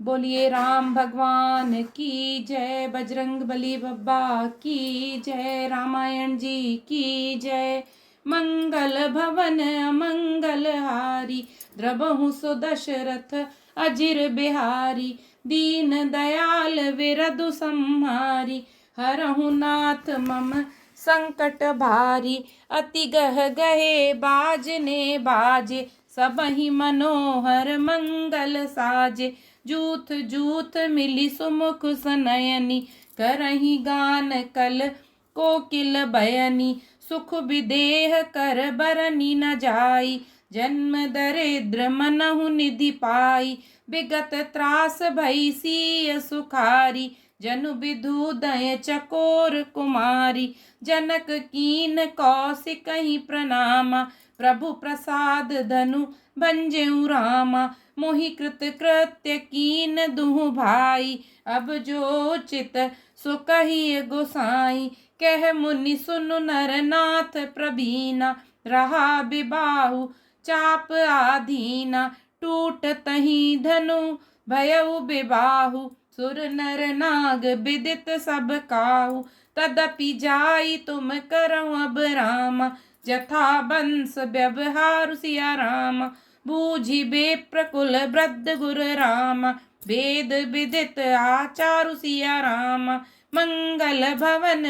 बोलिए राम भगवान की जय, बजरंग बली बाबा की जय, रामायण जी की जय। मंगल भवन मंगल हारी, द्रबहु सो दशरथ अजिर बिहारी। दीन दयाल विरधु संहारी, हरहु नाथ मम संकट भारी। अति गह गहे बाजने बाजे, सबहि मनोहर मंगल साजे। जूथ जूथ मिली सुमुख सनयनी, करही गान कल कोकिल बयनी। सुख विदेह कर बरनी न जाई, जन्म दरिद्र मनहु निधि पाई। विगत त्रास भई सिय सुखारी, जनु विधु दय चकोर कुमारी। जनक कीन कौशिकहि प्रणामा, प्रभु प्रसाद धनु भंजेउ रामा। मोहि कृत कृत्य कीन दुहु भाई, अब जो चित सो कहिए गोसाई। कह मुनि सुनु नर नाथ प्रवीणा, रहा बिबाहु चाप आधीना। टूट तही धनु भयउ बिबाहु, सुर नर नाग विदित सब काहू। तदपि जाई तुम करऊ अब रामा, जथा बंस व्यवहार सिया रामा। बूझी बेप्रकुल वृद्ध गुर रामा, वेद विदित आचारु सिया रामा। मंगल भवन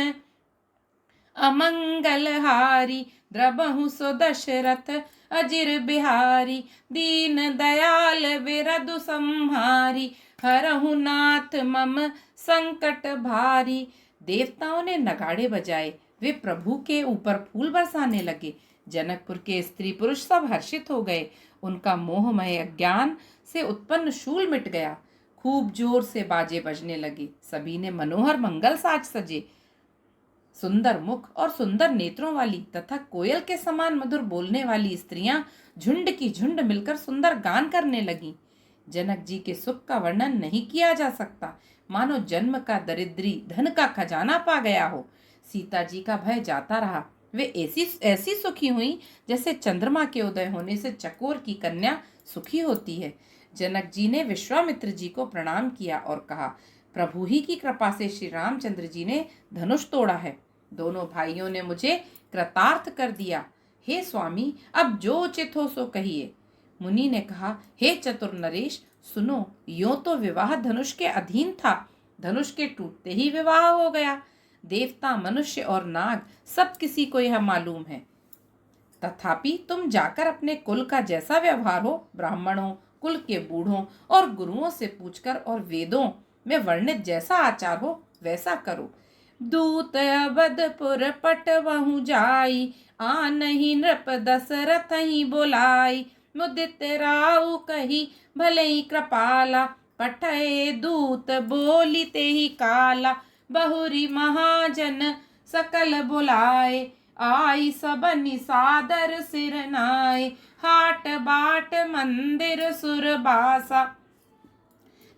अमंगल हारी, द्रबहु सो दशरथ अजिर बिहारी। दीन दयाल विरधु संहारी, हरहु नाथ मम संकट भारी। देवताओं ने नगाड़े बजाए, वे प्रभु के ऊपर फूल बरसाने लगे। जनकपुर के स्त्री पुरुष सब हर्षित हो गए। उनका मोहमय अज्ञान से उत्पन्न शूल मिट गया। खूब जोर से बाजे बजने लगे। सभी ने मनोहर मंगल साज सजे। सुंदर मुख और सुंदर नेत्रों वाली तथा कोयल के समान मधुर बोलने वाली स्त्रियां झुंड की झुंड मिलकर सुंदर गान करने लगीं। जनक जी के सुख का वर्णन नहीं किया जा सकता, मानो जन्म का दरिद्री धन का खजाना पा गया हो। सीता जी का भय जाता रहा। वे ऐसी सुखी हुई जैसे चंद्रमा के उदय होने से चकोर की कन्या सुखी होती है। जनक जी ने विश्वामित्र जी को प्रणाम किया और कहा, प्रभु ही की कृपा से श्री रामचंद्र जी ने धनुष तोड़ा है। दोनों भाइयों ने मुझे कृतार्थ कर दिया। हे स्वामी, अब जो उचित हो सो कहिए। मुनि ने कहा, हे चतुर नरेश, सुनो, यो तो विवाह धनुष के अधीन था। धनुष के टूटते ही विवाह हो गया। देवता, मनुष्य और नाग सब किसी को यह मालूम है। तथापि तुम जाकर अपने कुल का जैसा व्यवहार हो, ब्राह्मणों, कुल के बूढ़ों और गुरुओं से पूछकर, और वेदों में वर्णित जैसा आचार हो वैसा करो। दूत अवधपुर पटवहु जाई, आनहि नृप दशरथ ही बोलाई। मुदित राउ कही भले ही कृपाला, पठए दूत बोली ते ही काला। बहुरी महाजन सकल बुलाए, आई सबनि सादर सिर नाय। हाट बाट मंदिर सुर बासा,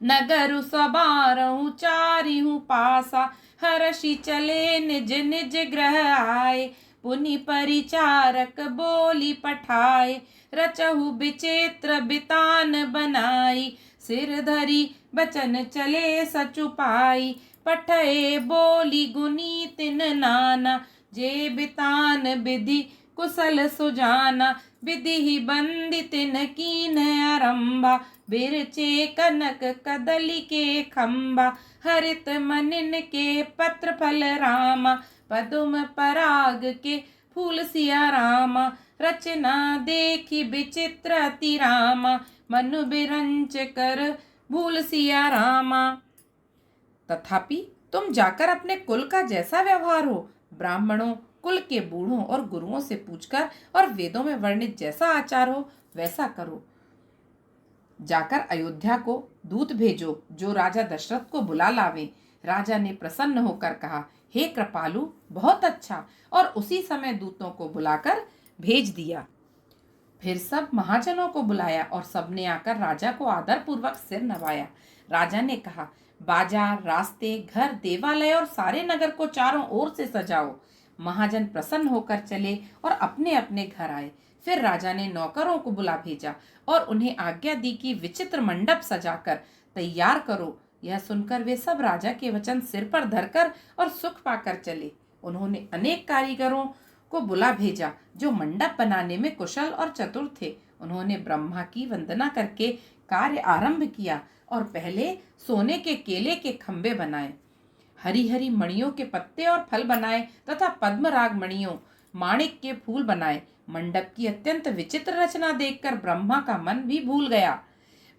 नगर सबारहु चारिहु पासा। हर्षि चले निज निज ग्रह आए, पुनि परिचारक बोली पठाए। रचहु विचित्र बितान बनाई, सिर धरी बचन चले सचुपाई। पठए बोली गुनी तिन नाना, जे बितान विधि कुशल सुजाना। विधि ही बंदी तिन कीन आरंभा, बिरचे कनक कदली के खंबा। हरित मनिन के पत्र फल रामा, पदुम पराग के फूल सिया रामा। रचना देखी विचित्र अति रामा, मनु बिरंच कर भूल सिया रामा। तथापि तुम जाकर अपने कुल का जैसा व्यवहार हो, ब्राह्मणों, कुल के बूढ़ों और गुरुओं से पूछकर, और वेदों में वर्णित जैसा आचार हो वैसा करो। जाकर अयोध्या को दूत भेजो, जो राजा दशरथ को बुला लावे। राजा ने प्रसन्न होकर कहा, हे कृपालु, बहुत अच्छा। और उसी समय दूतों को बुलाकर भेज दिया। फिर सब महाजनों को बुलाया और सबने आकर राजा को आदर पूर्वक सिर नवाया। राजा ने कहा, बाजार, रास्ते, घर, देवालय और सारे नगर को चारों ओर से सजाओ। महाजन प्रसन्न होकर चले और अपने अपने घर आए। फिर राजा ने नौकरों को बुला भेजा और उन्हें आज्ञा दी कि विचित्र मंडप सजाकर तैयार करो। यह सुनकर वे सब राजा के वचन सिर पर धरकर और सुख पाकर चले। उन्होंने अनेक कारीगरों को बुला भेजा जो मंडप बनाने में कुशल और चतुर थे। उन्होंने ब्रह्मा की वंदना करके कार्य आरंभ किया और पहले सोने के केले के खंभे बनाए, हरी हरी मणियों के पत्ते और फल बनाए तथा पद्मराग मणियों माणिक के फूल बनाए। मंडप की अत्यंत विचित्र रचना देखकर ब्रह्मा का मन भी भूल गया।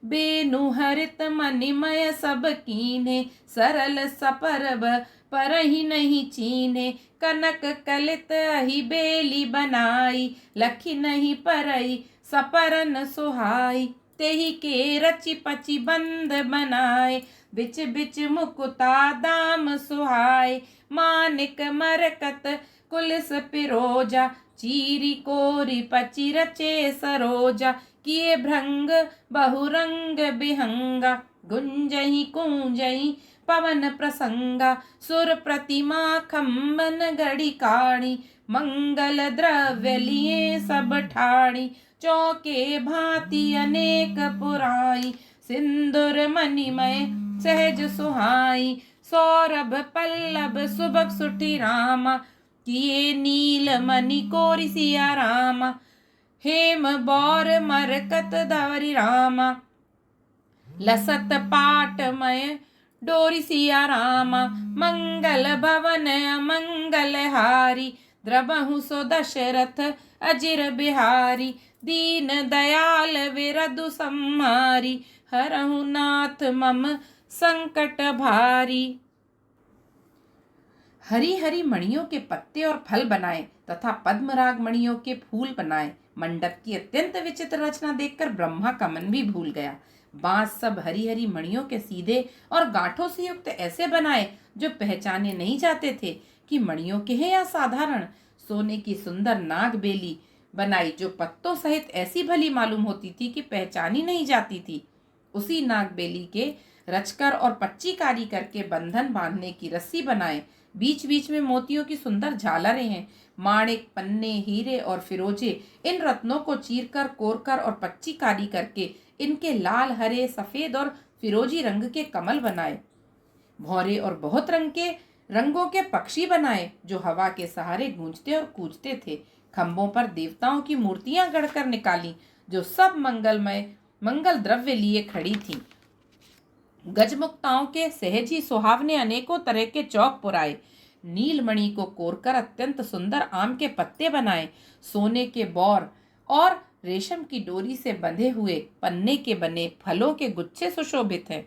बेनु हरित मणिमय सब कीन्हे, सरल सपरब परहि नहीं चीन्हे। कनक कलित अहि बेली बनाई, लखी नहीं परई सपरन सुहाई। तेहि के रचि पचि बंद बनाए, बिच बिच मुकुता दाम सुहाय। मानिक मरकत कुलिस पिरोजा, चीरी कोरी पचि रचे सरोजा। किए भृंग बहुरंग बिहंगा, गुंजही कूंजही पवन प्रसंगा। सुर प्रतिमा खम्बन गढ़ी काढ़ी, मंगल द्रव्य लिए सब ठाड़ी। चौके भांति अनेक पुराई, सिंदूर मणिमय सहज सुहाई। सौरभ पल्लभ सुबक सुठी रामा, किए नील मणि कोरि सिया रामा। हेम बौर मरकत धवरी रामा, लसत पाटमय डोरी सिया रामा। मंगल भवन अमंगल हारी, द्रबहु सो दशरथ अजिर बिहारी। दीन दयाल विरधु संहारी, हरहु नाथ मम संकट भारी। हरी हरी मणियों के पत्ते और फल बनाए तथा पद्मराग मणियों के फूल बनाए। मंडप की अत्यंत विचित्र रचना देखकर ब्रह्मा का मन भी भूल गया। बांस सब हरी हरी मणियों के सीधे और गांठों से युक्त ऐसे बनाए जो पहचाने नहीं जाते थे कि मणियों के हैं या साधारण। सोने की सुंदर नाग बेली बनाई जो पत्तों सहित ऐसी भली मालूम होती थी कि पहचानी नहीं जाती थी। उसी नाग बेली के रचकर और पच्ची कारी करके बंधन बांधने की रस्सी बनाए। बीच बीच में मोतियों की सुंदर झालरें हैं। माणिक, पन्ने, हीरे और फिरोजे इन रत्नों को चीरकर, कोरकर और पच्ची कारी करके इनके लाल, हरे, सफेद और फिरोजी रंग के कमल बनाए। भौरे और बहुत रंगों के पक्षी बनाए जो हवा के सहारे गूंजते और कूदते थे। खंभों पर देवताओं की मूर्तियां गढ़कर निकाली जो सब मंगल द्रव्य लिए खड़ी थीं। गजमुक्ताओं के सहज ही सुहावने अनेकों तरह के चौक पुराए। नीलमणि को कोरकर अत्यंत सुंदर आम के पत्ते बनाए। सोने के बौर और रेशम की डोरी से बंधे हुए पन्ने के बने फलों के गुच्छे सुशोभित हैं।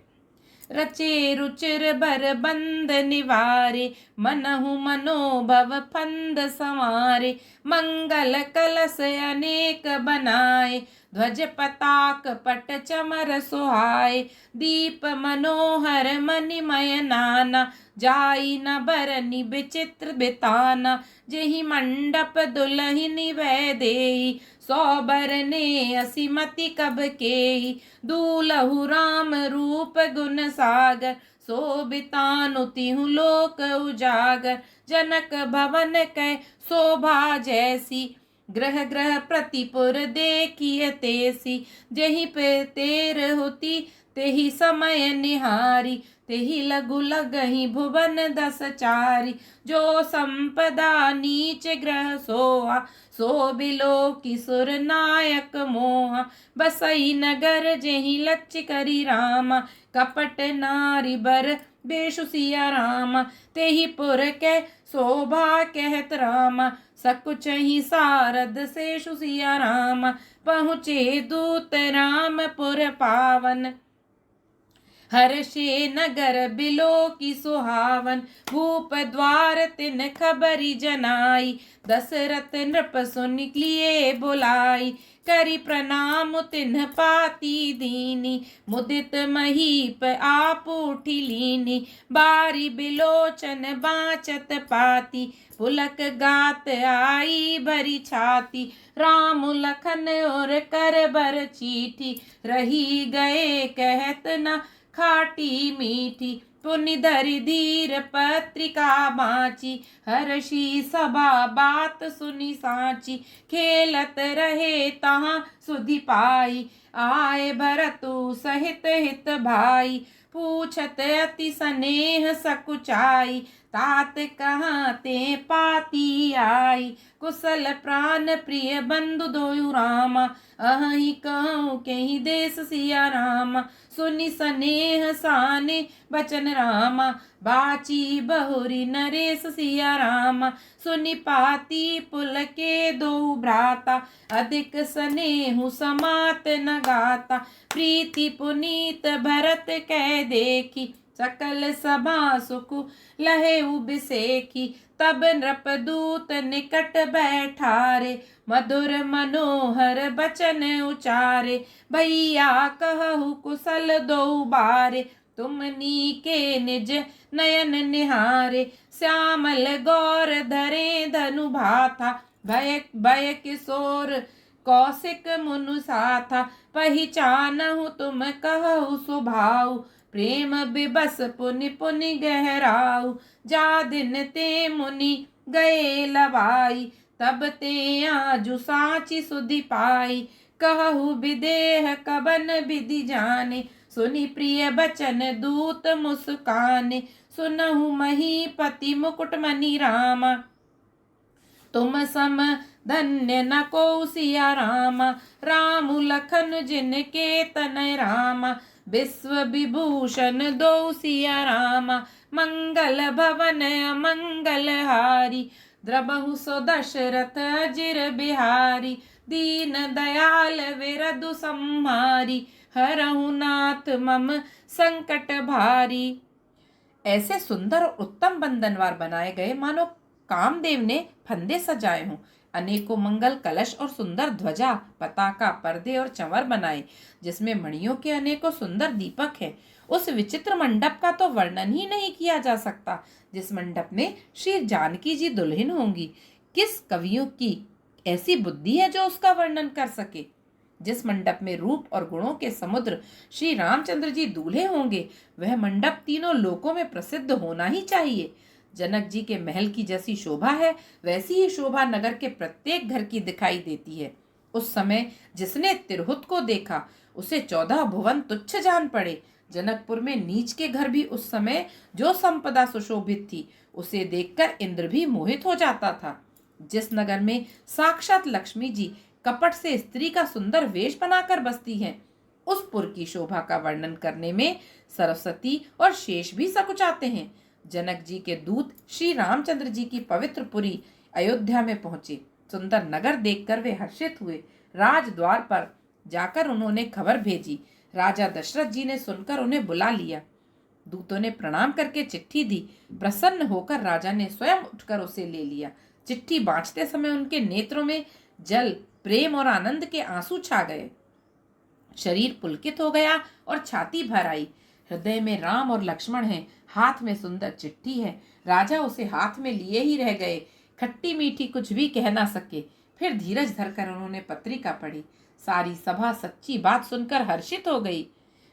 रचे रुचिर बर बंद निवारे, मनहु मनोभव फंद संवारे। मंगल कलश अनेक बनाए, ध्वज पताक पट चमर सुहाए। दीप मनोहर मणिमय नाना, जाई न बरनि विचित्र बिताना। जेहि मंडप दुलहिनी वै देई, सौ बरने असीमति कब केई। दूलहु राम रूप गुण सागर, शोभितानु तिहु लोक उजागर। जनक भवन कै शोभा जैसी, ग्रह ग्रह प्रतिपुर देखिए तेसी। जेहि पे तेर होती तेहि समय निहारी, तेहि लघु लगहि भुवन दस चारी। जो संपदा नीच ग्रह सोहा, सो बिलो किशोर नायक मोहा। बसई नगर जेहि लच्च करी रामा, कपट नारी बर बेशु सिया रामा। तेहि पुर कै शोभा कहत रामा, सकुच ही सारद शेषु सिया रामा। पहुँचे दूत रामपुर पावन, हर्षे नगर बिलो की सुहावन। भूप द्वार तिन खबरी जनाई, दशरथ नृप सुन लिए बुलाई। करी प्रणाम तिन्ह पाती दीनी, मुदित महीप आप उठी लीनी। बारी बिलोचन बाचत पाती, पुलक गात आई भरी छाती। राम लखन और कर बर चीठी, रही गए कहत न खाटी मीठी। पुनि धरि धीर पत्रिका बाची, हर्षी सभा बात सुनी साची। खेलत रहे तहाँ सुधि पाई, आए भरतु सहित हित भाई। पूछत अति स्नेह सकुचाई, तात कहाँ ते पाती आई। कुशल प्राण प्रिय बंधु दोयु रामा, अहि कहूँ केहि देश सिया रामा। सुनि स्नेह साने बचन रामा, बाची बहुरी नरेश सिया रामा। सुनि पाती पुल के दो भ्राता, अधिक स्नेहु समात न गाता। प्रीति पुनीत भरत कै देखी, सकल सभा सुख लहे बिसेखी। तब नृपदूत निकट बैठारे, मधुर मनोहर बचन उचारे। भैया कहु कुशल दो बारे, तुमनी के निज नयन निहारे। श्यामल गौर धरे धनु भाथा, भय भय किशोर कौशिक मुनु साथा। पहिचानहु तुम कहु स्वभाव, प्रेम बिबस पुनि पुनि गहराऊ। जा दिन ते मुनि गए लवाई, तब ते आजु साची सुधि पाई। कहु विदेह कबन विधि जाने, सुनि प्रिय बचन दूत मुस्काने। सुनहु महीपति मुकुट मणि रामा, तुम सम धन्य न को सिया रामा। राम लखन जिनके तनय रामा, विश्व विभूषण दो सिया रामा। मंगल भवन मंगल हारी, द्रबहु सो दशरथ अजिर बिहारी। दीन दयाल विरधु संहारी, हरहु नाथ मम संकट भारी। ऐसे सुंदर और उत्तम बंधनवार बनाए गए मानो कामदेव ने फंदे सजाए हों। अनेकों मंगल कलश और सुंदर ध्वजा, पताका, पर्दे और चंवर बनाए, जिसमें मणियों के अनेकों सुंदर दीपक हैं। उस विचित्र मंडप का तो वर्णन ही नहीं किया जा सकता, जिस मंडप में श्री जानकी जी दुल्हन होंगी। किस कवियों की ऐसी बुद्धि है जो उसका वर्णन कर सके। जिस मंडप में रूप और गुणों के समुद्र श्री रामचंद्र जी दूल्हे होंगे, वह मंडप तीनों लोकों में प्रसिद्ध होना ही चाहिए। जनक जी के महल की जैसी शोभा है, वैसी ही शोभा नगर के प्रत्येक घर की दिखाई देती है। उस समय जिसने तिरहुत को देखा, उसे 14 भुवन तुच्छ जान पड़े। जनकपुर में नीच के घर भी उस समय जो संपदा सुशोभित थी, उसे देखकर इंद्र भी मोहित हो जाता था। जिस नगर में साक्षात लक्ष्मी जी कपट से स्त्री का सुंदर वेश बनाकर बसती हैं, उस पुर की शोभा का वर्णन करने में सरस्वती और शेष भी सकुचाते हैं। जनक जी के दूत श्री रामचंद्र जी की पवित्र पुरी अयोध्या में पहुंचे। सुंदर नगर देखकर वे हर्षित हुए। राजद्वार पर जाकर उन्होंने खबर भेजी। राजा दशरथ जी ने सुनकर उन्हें बुला लिया। दूतों ने प्रणाम करके चिट्ठी दी। प्रसन्न होकर राजा ने स्वयं उठकर उसे ले लिया। चिट्ठी बांचते समय उनके नेत्रों में जल, प्रेम और आनंद के आंसू छा गए। शरीर पुलकित हो गया और छाती भर आई। हृदय में राम और लक्ष्मण हैं, हाथ में सुंदर चिट्ठी है। राजा उसे हाथ में लिए ही रह गए, खट्टी मीठी कुछ भी कह ना सके। फिर धीरज धरकर उन्होंने पत्रिका पढ़ी। सारी सभा सच्ची बात सुनकर हर्षित हो गई।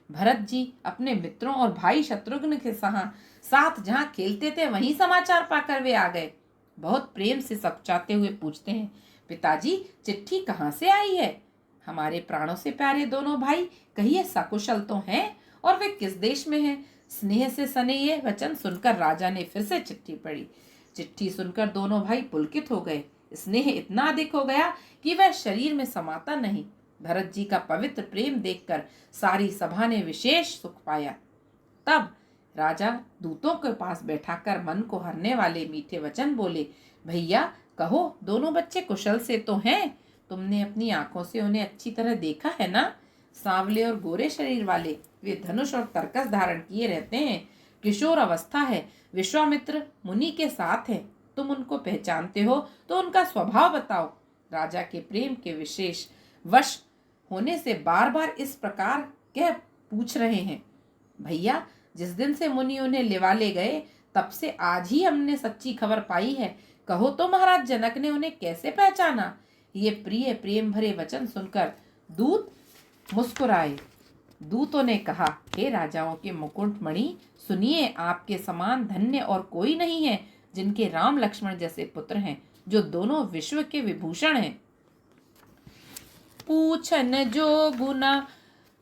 भरत जी अपने मित्रों और भाई शत्रुघ्न के साथ जहाँ खेलते थे, वहीं समाचार पाकर वे आ गए। बहुत प्रेम से सकुचाते हुए पूछते हैं, पिताजी चिट्ठी कहाँ से आई है? हमारे प्राणों से प्यारे दोनों भाई, कहिए सकुशल तो हैं और वे किस देश में हैं? स्नेह से सने ये वचन सुनकर राजा ने फिर से चिट्ठी पढ़ी। चिट्ठी सुनकर दोनों भाई पुलकित हो गए। स्नेह इतना अधिक हो गया कि वह शरीर में समाता नहीं। भरत जी का पवित्र प्रेम देखकर सारी सभा ने विशेष सुख पाया। तब राजा दूतों के पास बैठाकर मन को हरने वाले मीठे वचन बोले, भैया कहो, दोनों बच्चे कुशल से तो हैं? तुमने अपनी आंखों से उन्हें अच्छी तरह देखा है ना? सांवले और गोरे शरीर वाले, वे धनुष और तरकस धारण किए रहते हैं। किशोर अवस्था है, विश्वामित्र मुनि के साथ है। तुम उनको पहचानते हो तो उनका स्वभाव बताओ। राजा के प्रेम के विशेष वश होने से बार बार इस प्रकार कह पूछ रहे हैं। भैया, जिस दिन से मुनि उन्हें लिवा ले गए, तब से आज ही हमने सच्ची खबर पाई है। कहो तो महाराज जनक ने उन्हें कैसे पहचाना? ये प्रिय प्रेम भरे वचन सुनकर दूत मुस्कुराए। दूतों ने कहा, हे राजाओं के मुकुटमणि, सुनिए, आपके समान धन्य और कोई नहीं है, जिनके राम लक्ष्मण जैसे पुत्र हैं, जो दोनों विश्व के विभूषण हैं। पूछन जो गुना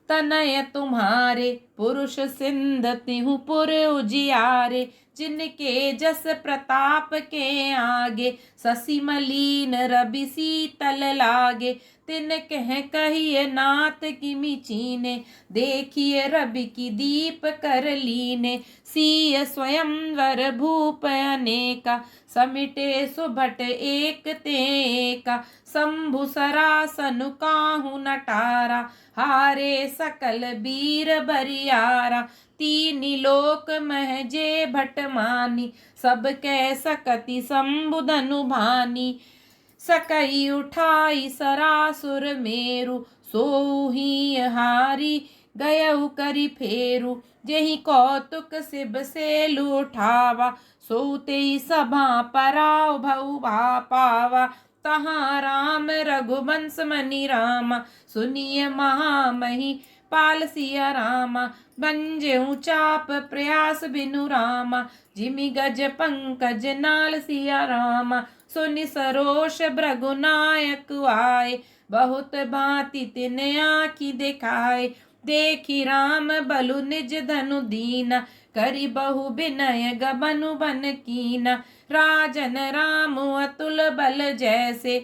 तनय तुम्हारे, पुरुष सिंध तिहु पुर उजियारे, जिनके जस प्रताप के आगे, शशि मलीन रवि शीतल लागे, तिन कह कहिए नाथ किमि चीने, देखिए रवि की दीप कर लीने, सिय स्वयंवर भूप अनेका, समिटे सुभट एक तेका, शंभु सरासन काहू नटारा, हारे सकल वीर बरियारा, तीनी लोक महजे भट मानी, सब कै सकति शंभु भानी, सकई उठाई सरासुर मेरु, सोऊ ही हारी गयउ करि फेरु, जेहि कौतुक शिव से लुठावा, सोते सभा पराव भऊ पावा, तहाँ राम रघुवंश मनि रामा, सुनिय महामही पाल सिया रामा, बंजेऊ चाप प्रयास बिनु रामा, जिमि गज पंकज नाल सिया रामा, सुनि सरोष भृगुनायक आए, बहुत भांति तिन आँखि दिखाए, देखी राम बलु निज धनु दीना, करि बहु विनय गबनु बन कीना, राजन राम अतुल बल जैसे,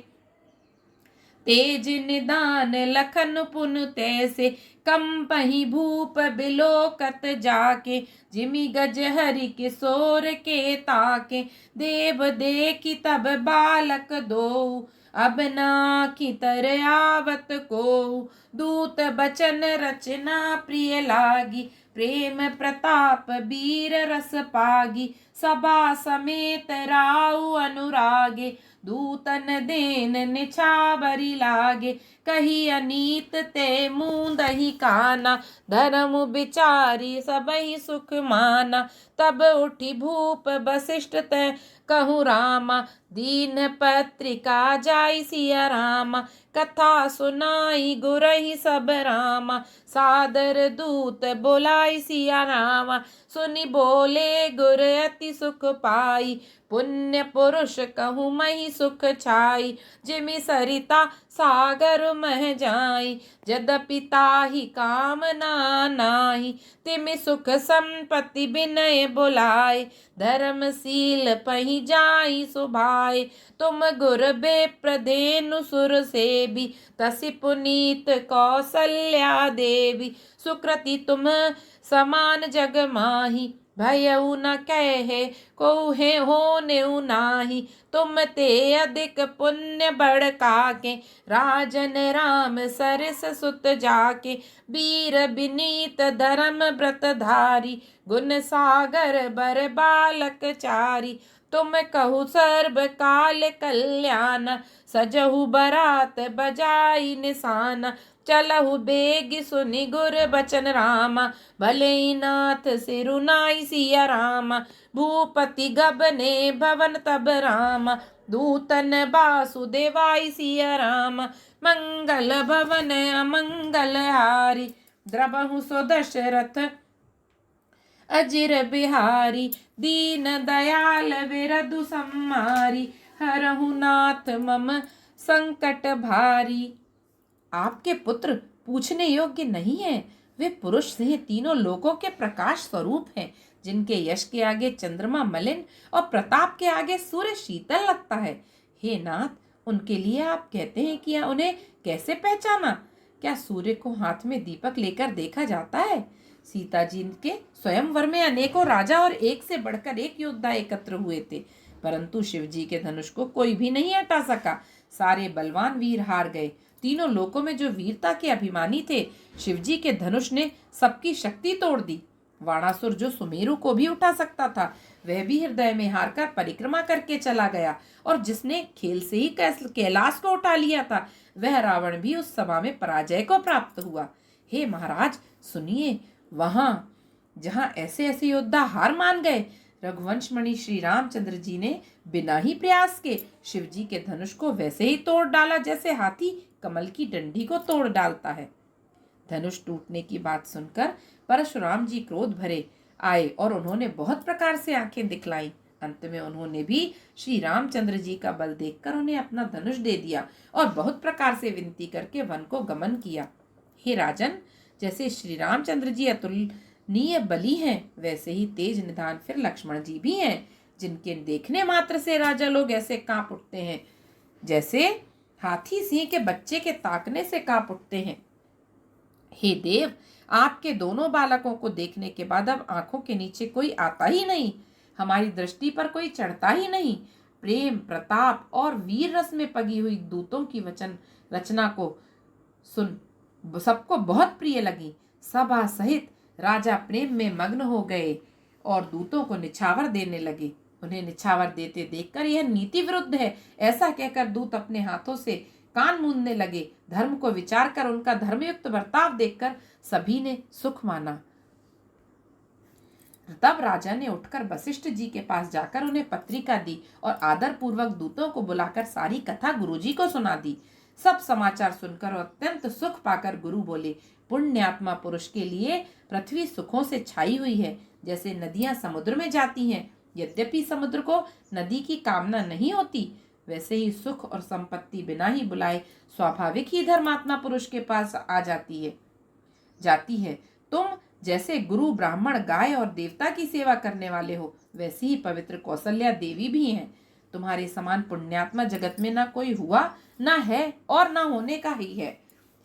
तेज निदान लखन पुन तैसे, कंपहि भूप बिलोकत जाके, जिमि गज हरि किशोर के ताके, देव देखी तब बालक दो, अब नाखि तर आवत को, दूत बचन रचना प्रिय लागी, प्रेम प्रताप वीर रस पागी, सभा समेत राउ अनुरागे, दूतन देन निछावरी लागे, कही अनीत ते मूंदहि काना, धर्म विचारी सबहि सुख माना, तब उठी भूप वशिष्ठ ते कहूँ रामा, दीन पत्रिका जाई सिया रामा, कथा सुनाई गुरहि सब रामा, सादर दूत बोलाई सिया रामा, सुनि बोले गुर अति सुख पाई, पुण्य पुरुष कहूँ मही सुख छाई, जिमि सरिता सागर मह जाई, यद्यपि ताहि कामना नाही, तिमि सुख संपत्ति विनय बुलाए, धर्मशील पहि जाई सुभाए, तुम गुर बेप्र धेनु सुर सेबी, तसि पुनीत कौसल्या देवी, सुकृति तुम समान जग माही, भयउ न कहे कोहे होनेउ नाही, तुम ते अधिक पुण्य बड़ काके, राजन राम सरिस सुत जाके, वीर विनीत धर्म व्रत धारी, गुण सागर बर बालक चारी, तुम कहु सर्व काल कल्याण, सजहु बरात बजाई निशाना, चलहु बेग सुनि गुर बचन रामा, भले नाथ सिरुनाई सिया रामा, भूपति गबने भवन तब रामा, दूतन वासुदेवाई सिया रामा, मंगल भवन अमंगल हारी, द्रवहु सो दशरथ अजिर बिहारी, दीन दयाल विरधु सम्मारी, हरहु नाथ मम संकट भारी। आपके पुत्र पूछने योग्य नहीं है, वे पुरुष सिंह तीनों लोकों के प्रकाश स्वरूप हैं, जिनके यश के आगे चंद्रमा मलिन और प्रताप के आगे सूर्य शीतल लगता है। हे नाथ, उनके लिए आप कहते हैं कि उन्हें कैसे पहचाना? क्या सूर्य को हाथ में दीपक लेकर देखा जाता है? सीता जी के स्वयंवर में अनेकों राजा और एक से बढ़कर एक योद्धा एकत्र हुए थे, परंतु शिव जी के धनुष को कोई भी नहीं हटा सका। सारे बलवान वीर हार गए। तीनों लोकों में जो वीरता के अभिमानी थे, शिवजी के धनुष ने सबकी शक्ति तोड़ दी। वाणासुर जो सुमेरु को भी उठा सकता था, वह भी हृदय में हारकर परिक्रमा करके चला गया, और जिसने खेल से ही कैलाश को उठा लिया था, वह रावण भी उस सभा में पराजय को प्राप्त हुआ। हे महाराज सुनिए, वहां जहां ऐसे ऐसे योद्धा हार मान गए, रघुवंश मणि श्री रामचंद्र जी ने बिना ही प्रयास के शिव जी के धनुष को वैसे ही तोड़ डाला जैसे हाथी कमल की डंडी को तोड़ डालता है। धनुष टूटने की बात सुनकर परशुराम जी क्रोध भरे आए और उन्होंने बहुत प्रकार से आंखें दिखलाई। अंत में उन्होंने भी श्री रामचंद्र जी का बल देखकर उन्हें अपना धनुष दे दिया और बहुत प्रकार से विनती करके वन को गमन किया। हे राजन, जैसे श्री रामचंद्र जी अतुलनीय बली हैं, वैसे ही तेज निधान फिर लक्ष्मण जी भी हैं, जिनके देखने मात्र से राजा लोग ऐसे कांप उठते हैं जैसे हाथी सिंह के बच्चे के ताकने से कांप उठते हैं। हे देव, आपके दोनों बालकों को देखने के बाद अब आंखों के नीचे कोई आता ही नहीं, हमारी दृष्टि पर कोई चढ़ता ही नहीं। प्रेम, प्रताप और वीर रस में पगी हुई दूतों की वचन रचना को सुन सबको बहुत प्रिय लगी। सभा सहित राजा प्रेम में मग्न हो गए और दूतों को निछावर देने लगे। उन्हें निछावर देते देखकर यह नीति विरुद्ध है ऐसा कहकर दूत अपने हाथों से कान मूंदने लगे। धर्म को विचार कर उनका धर्मयुक्त बर्ताव देखकर सभी ने सुख माना। तब राजा ने उठकर वशिष्ठ जी के पास जाकर उन्हें पत्रिका दी और आदर पूर्वक दूतों को बुलाकर सारी कथा गुरुजी को सुना दी। सब समाचार सुनकर और अत्यंत सुख पाकर गुरु बोले, पुण्यात्मा पुरुष के लिए पृथ्वी सुखों से छाई हुई है, जैसे नदियां समुद्र में जाती हैं। यद्यपि समुद्र को नदी की कामना नहीं होती, वैसे ही सुख और संपत्ति बिना ही बुलाए स्वाभाविक ही धर्मात्मा पुरुष के पास आ जाती है। तुम जैसे गुरु, ब्राह्मण, गाय और देवता की सेवा करने वाले हो, वैसी ही पवित्र कौशल्या देवी भी हैं। तुम्हारे समान पुण्यात्मा जगत में ना कोई हुआ, ना है और ना होने का ही है।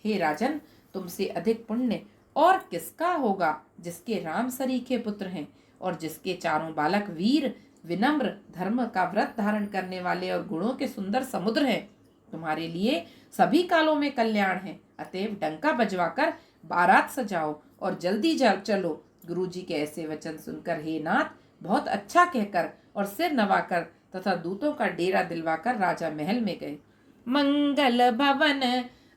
हे राजन, तुमसे अधिक पुण्य और किसका होगा, जिसके राम सरीखे पुत्र हैं और जिसके चारों बालक वीर, विनम्र, धर्म का व्रत धारण करने वाले और गुणों के सुंदर समुद्र हैं। तुम्हारे लिए सभी कालों में कल्याण है। अतएव डंका बजवाकर बारात सजाओ और जल्दी चलो। गुरुजी के ऐसे वचन सुनकर हे नाथ, बहुत अच्छा कहकर और सिर नवाकर तथा दूतों का डेरा दिलवाकर राजा महल में गए। मंगल भवन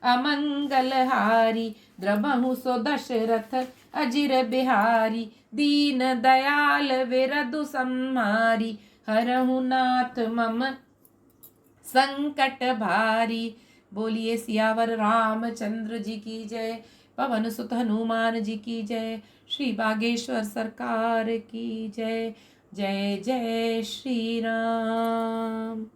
अमंगल हारी, द्रबहु सो दशरथ अजिर बिहारी। दीन दयाल विरधु संहारी, हरहु नाथ मम संकट भारी। बोलिए सियावर रामचंद्र जी की जय, पवन सुत हनुमान जी की जय, श्री बागेश्वर सरकार की जय। जय जय श्री राम।